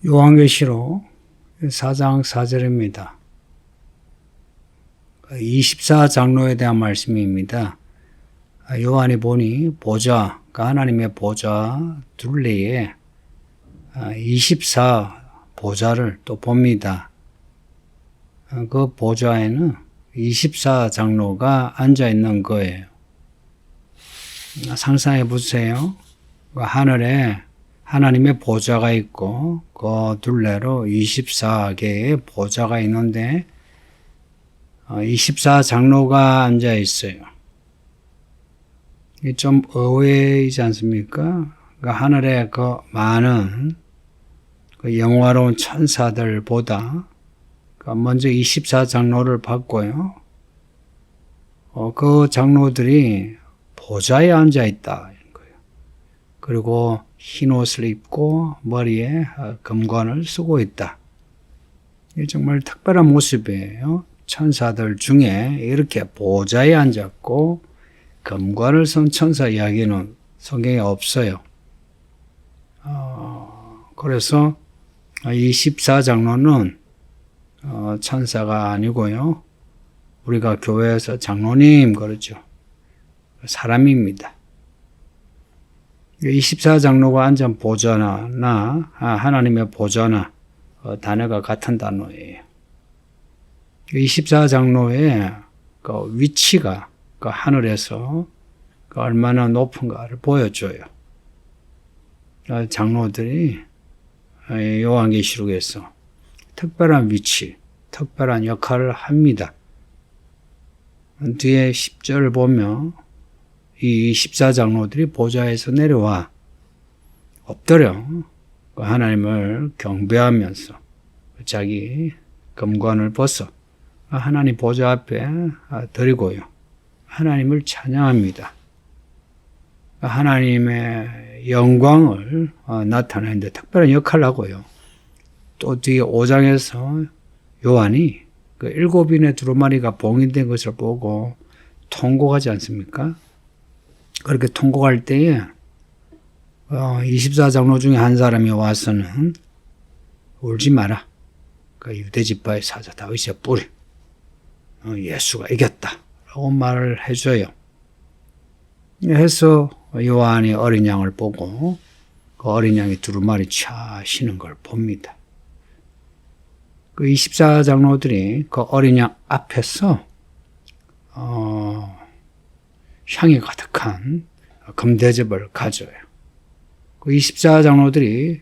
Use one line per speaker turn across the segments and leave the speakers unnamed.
요한계시록 4장 4절입니다. 24장로에 대한 말씀입니다. 요한이 보니 보좌가 하나님의 보좌 둘레에 24 보좌를 또 봅니다. 그 보좌에는 24장로가 앉아 있는 거예요. 상상해 보세요. 하늘에 하나님의 보좌가 있고 그 둘레로 24개의 보좌가 있는데 24장로가 앉아 있어요. 이게 좀 의외이지 않습니까? 하늘에 그 많은 그 영화로운 천사들보다 먼저 24장로를 봤고요. 그 장로들이 보좌에 앉아 있다. 그리고 흰 옷을 입고 머리에 금관을 쓰고 있다. 이게 정말 특별한 모습이에요. 천사들 중에 이렇게 보좌에 앉았고 금관을 쓴 천사 이야기는 성경에 없어요. 그래서 24장로는 천사가 아니고요. 우리가 교회에서 장로님 그러죠. 사람입니다. 24장로가 앉은 보좌나 하나님의 보좌나 단어가 같은 단어예요. 24장로의 그 위치가 그 하늘에서 얼마나 높은가를 보여줘요. 장로들이 요한계시록에서 특별한 위치, 특별한 역할을 합니다. 뒤에 10절을 보면 이 24장로들이 보좌에서 내려와 엎드려 하나님을 경배하면서 자기 금관을 벗어 하나님 보좌 앞에 드리고요. 하나님을 찬양합니다. 하나님의 영광을 나타내는데 특별한 역할을 하고요. 또 뒤에 5장에서 요한이 그 7인의 두루마리가 봉인된 것을 보고 통곡하지 않습니까? 그렇게 통곡할 때에 24장로 중에 한 사람이 와서는 울지 마라. 그 유대지파의 사자 다윗의 뿌리 예수가 이겼다 라고 말을 해줘요. 해서 요한이 어린 양을 보고 그 어린 양이 두루마리 차시는 걸 봅니다. 그 24장로들이 그 어린 양 앞에서 향이 가득한 금대접을 가져요. 그 24장로들이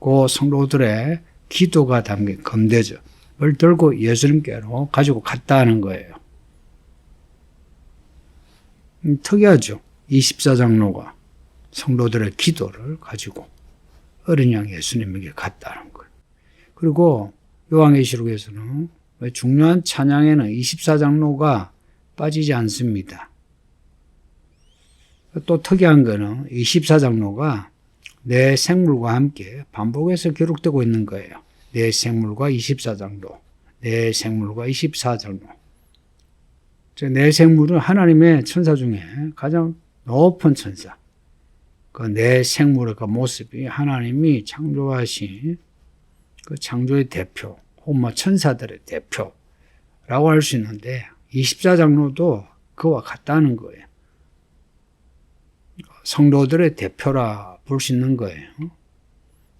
그 성도들의 기도가 담긴 금대접을 들고 예수님께로 가지고 갔다는 거예요. 특이하죠. 24장로가 성도들의 기도를 가지고 어린 양 예수님에게 갔다는 거예요. 그리고 요한계시록에서는 중요한 찬양에는 24장로가 빠지지 않습니다. 또 특이한 거는 24장로가 내 생물과 함께 반복해서 기록되고 있는 거예요. 내 생물과 24장로, 내 생물과 24장로. 내 생물은 하나님의 천사 중에 가장 높은 천사. 그 내 생물의 그 모습이 하나님이 창조하신 그 창조의 대표, 혹은 천사들의 대표라고 할 수 있는데 24장로도 그와 같다는 거예요. 성도들의 대표라 볼 수 있는 거예요.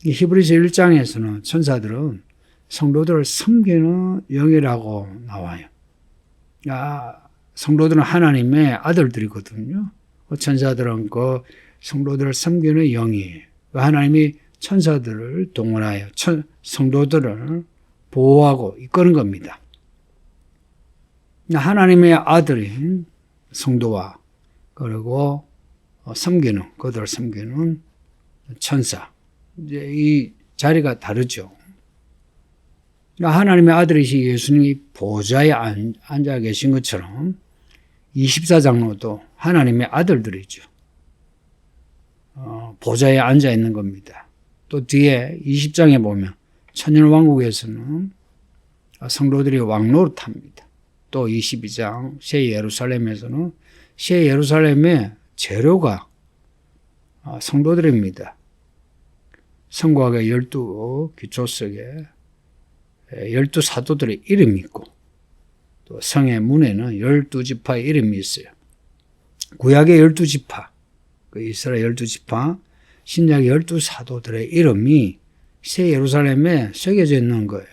히브리서 1장에서는 천사들은 성도들을 섬기는 영이라고 나와요. 성도들은 하나님의 아들들이거든요. 천사들은 그 성도들을 섬기는 영이에요. 하나님이 천사들을 동원하여 성도들을 보호하고 이끄는 겁니다. 하나님의 아들인 성도와 그리고 그들을 섬기는 천사. 이제 이 자리가 다르죠. 하나님의 아들이신 예수님이 보좌에 앉아 계신 것처럼 24장로도 하나님의 아들들이죠. 보좌에 앉아 있는 겁니다. 또 뒤에 20장에 보면 천년왕국에서는 성도들이 왕노릇합니다. 또 22장 새 예루살렘에서는 새 예루살렘의 재료가 성도들입니다. 성곽의 12 기초석에 12 사도들의 이름이 있고 또 성의 문에는 12지파의 이름이 있어요. 구약의 12지파, 그 이스라엘 12지파, 신약의 12 사도들의 이름이 새 예루살렘에 새겨져 있는 거예요.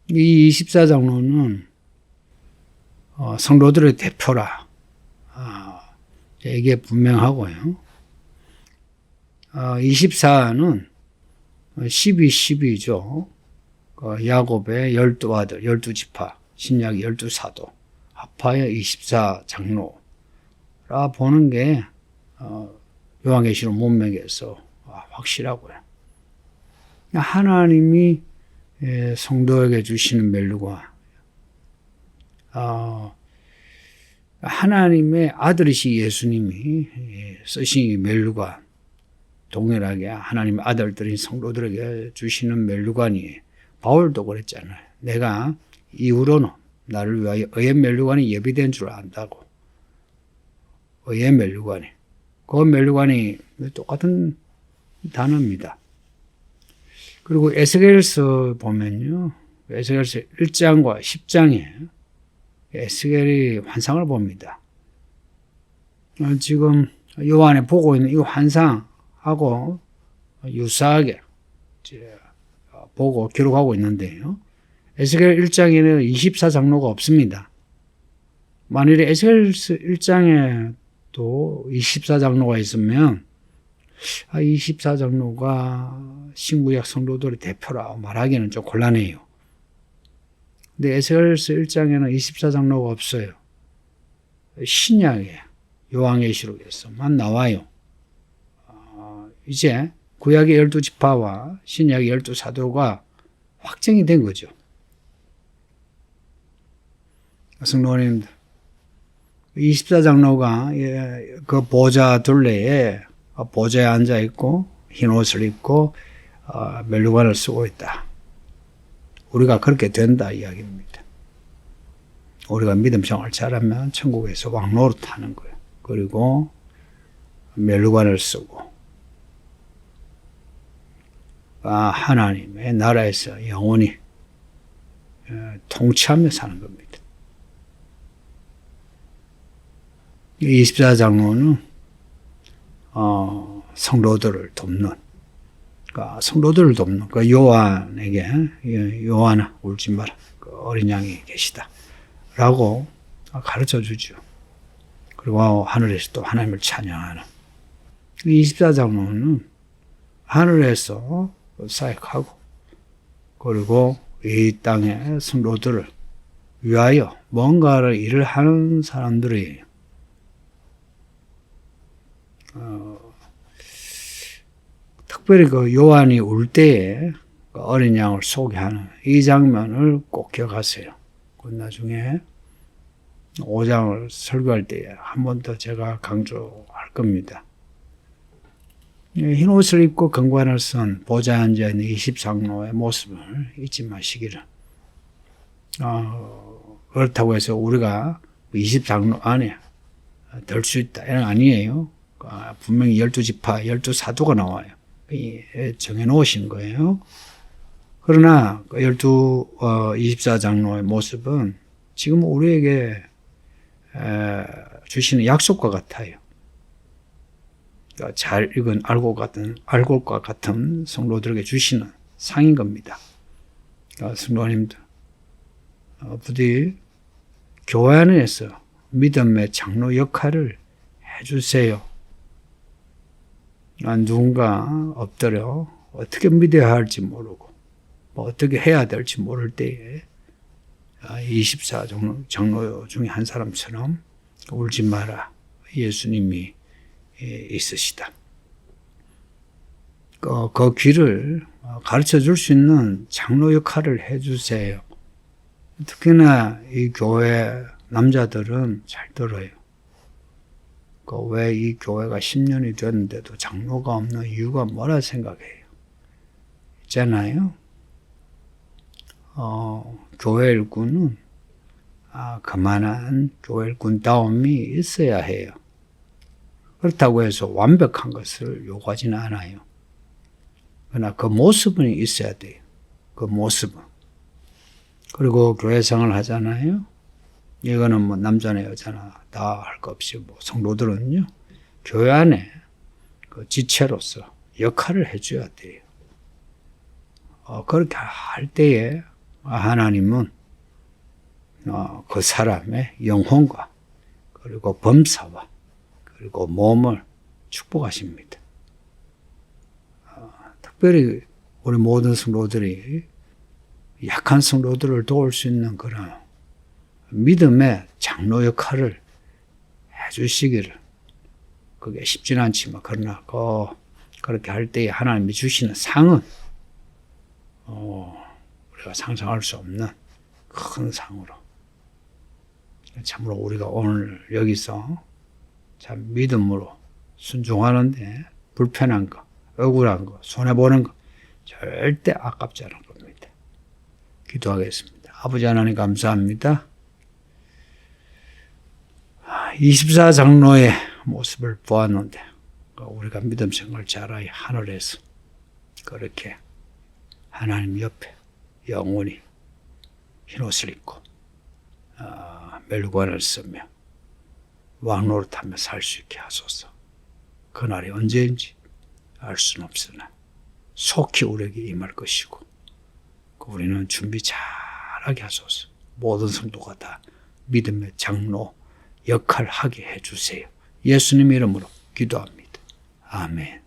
이 24장로는 성도들의 대표라. 이게 분명하고요. 24는 12죠. 야곱의 12아들, 12지파, 신약의 12사도, 합하여 24장로라 보는 게 요한계시록 문맥에서 확실하고요. 하나님이 성도에게 주시는 멜루관, 하나님의 아들이신 예수님이 쓰신 멜루관, 동일하게 하나님의 아들들인 성도들에게 주시는 멜루관이 바울도 그랬잖아요. 내가 이후로는 나를 위하여 의의 멜루관이 예비된 줄 안다고. 의의 멜루관이. 그 멜루관이 똑같은 단어입니다. 그리고 에스겔서 보면요. 에스겔서 1장과 10장에 에스겔이 환상을 봅니다. 지금 요한에 보고 있는 이 환상하고 유사하게 보고 기록하고 있는데요. 에스겔 1장에는 24장로가 없습니다. 만일에 에스겔서 1장에 또 24장로가 있으면 24장로가 신구약 성도들의 대표라 말하기는 좀 곤란해요. 근데 에스겔서 1장에는 24장로가 없어요. 신약에 요한계시록에서만 나와요. 이제 구약의 12지파와 신약의 12사도가 확정이 된 거죠. 성도님들, 24장로가 그 보좌 둘레에 보좌에 앉아 있고 흰 옷을 입고 멜루관을 쓰고 있다. 우리가 그렇게 된다 이야기입니다. 우리가 믿음 생활 잘하면 천국에서 왕노릇 하는 거예요. 그리고 멜루관을 쓰고 하나님의 나라에서 영원히 통치하며 사는 겁니다. 24장로는 성도들을 돕는, 성도들을 돕는 그 요한에게 요한아 울지 마라, 그 어린 양이 계시다라고 가르쳐 주죠. 그리고 하늘에서 또 하나님을 찬양하는 24장로는 하늘에서 사역하고 그리고 이 땅의 성도들을 위하여 뭔가를 일을 하는 사람들이에요. 특별히 그 요한이 울 때에 그 어린 양을 소개하는 이 장면을 꼭 기억하세요. 그 나중에 5장을 설교할 때에 한 번 더 제가 강조할 겁니다. 흰 옷을 입고 경관을 쓴 보좌에 앉아있는 20장로의 모습을 잊지 마시기를. 그렇다고 해서 우리가 20장로 안에 들 수 있다. 이건 아니에요. 분명히 12지파, 12사도가 나와요. 정해놓으신 거예요. 그러나 24장로의 모습은 지금 우리에게 주시는 약속과 같아요. 잘 읽은 알곡과 같은 성도들에게 주시는 상인 겁니다. 성도님들, 부디 교회 안에서 믿음의 장로 역할을 해주세요. 누군가 엎드려 어떻게 믿어야 할지 모르고 어떻게 해야 될지 모를 때에 24장로 중에 한 사람처럼 울지 마라. 예수님이 있으시다. 그 길을 가르쳐 줄 수 있는 장로 역할을 해주세요. 특히나 이 교회 남자들은 잘 들어요. 왜 이 교회가 10년이 됐는데도 장로가 없는 이유가 뭐라 생각해요? 있잖아요. 교회 일꾼은 그만한 교회 일꾼다움이 있어야 해요. 그렇다고 해서 완벽한 것을 요구하지는 않아요. 그러나 그 모습은 있어야 돼요. 그 모습은. 그리고 교회 생활을 하잖아요. 이거는 뭐 남자나 여자나 다 할 거 없이 뭐 성도들은요. 교회 안에 그 지체로서 역할을 해줘야 돼요. 그렇게 할 때에 하나님은 그 사람의 영혼과 그리고 범사와 그리고 몸을 축복하십니다. 특별히 우리 모든 성도들이 약한 성도들을 도울 수 있는 그런 믿음의 장로 역할을 해주시기를. 그게 쉽지는 않지만 그러나 그렇게 할 때에 하나님이 주시는 상은 우리가 상상할 수 없는 큰 상으로. 참으로 우리가 오늘 여기서 참 믿음으로 순종하는데 불편한 거, 억울한 거, 손해보는 거 절대 아깝지 않은 겁니다. 기도하겠습니다. 아버지 하나님 감사합니다. 24장로의 모습을 보았는데 우리가 믿음 생활 잘하여 하늘에서 그렇게 하나님 옆에 영원히 흰옷을 입고 멸관을 쓰며 왕노릇하며 살 수 있게 하소서. 그날이 언제인지 알 수는 없으나 속히 우리에게 임할 것이고 우리는 준비 잘하게 하소서. 모든 성도가 다 믿음의 장로 역할을 하게 해주세요. 예수님 이름으로 기도합니다. 아멘.